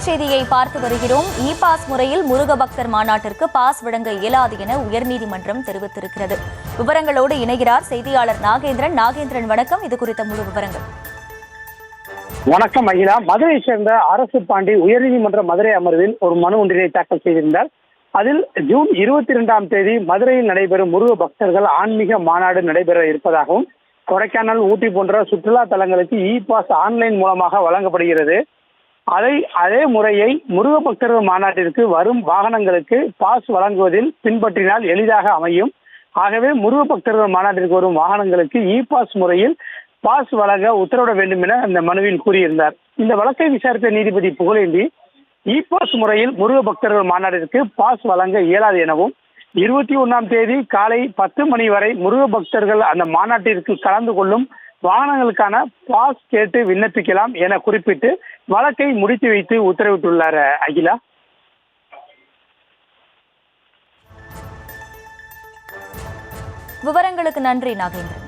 தலைப்புச் செய்தியை பார்த்து வருகிறோம். இ பாஸ் முறையில் முருக பக்தர் மாநாட்டிற்கு பாஸ் வழங்க இயலாது என உயர்நீதிமன்றம் தெரிவித்திருக்கிறது. விவரங்களோடு இணைகிறார் செய்தியாளர் நாகேந்திரன். நாகேந்திரன், வணக்கம். இது குறித்த முழு விவரங்கள். வணக்கம் அகிலா. மதுரையை சேர்ந்த அரசு பாண்டி உயர்நீதிமன்ற மதுரை அமர்வில் ஒரு மனு ஒன்றினை தாக்கல் செய்திருந்தார். அதில் ஜூன் 22ஆம் தேதி மதுரையில் நடைபெறும் முருக பக்தர்கள் ஆன்மீக மாநாடு நடைபெற இருப்பதாகவும், கொடைக்கானல், ஊட்டி போன்ற சுற்றுலா தலங்களுக்கு இ பாஸ் ஆன்லைன் மூலமாக வழங்கப்படுகிறது. அதே முறையை முருக பக்தர்கள் மாநாட்டிற்கு வரும் வாகனங்களுக்கு பாஸ் வழங்குவதில் பின்பற்றினால் எளிதாக அமையும். ஆகவே முருக பக்தர்கள் மாநாட்டிற்கு வரும் வாகனங்களுக்கு இ பாஸ் முறையில் பாஸ் வழங்க உத்தரவிட வேண்டும் என அந்த மனுவில் கூறியிருந்தார். இந்த வழக்கை விசாரித்த நீதிபதி புகழேந்தி, இ பாஸ் முறையில் முருக பக்தர்கள் மாநாட்டிற்கு பாஸ் வழங்க இயலாது எனவும், 21ஆம் தேதி காலை 10 மணி வரை முருக பக்தர்கள் அந்த மாநாட்டிற்கு கலந்து கொள்ளும் வாகனங்களுக்கான பாஸ் கேட்டு விண்ணப்பிக்கலாம் என குறிப்பிட்டு வழக்கை முடித்து வைத்து உத்தரவிட்டுள்ளார். அகிலா, விவரங்களுக்கு நன்றி நாகேந்திரன்.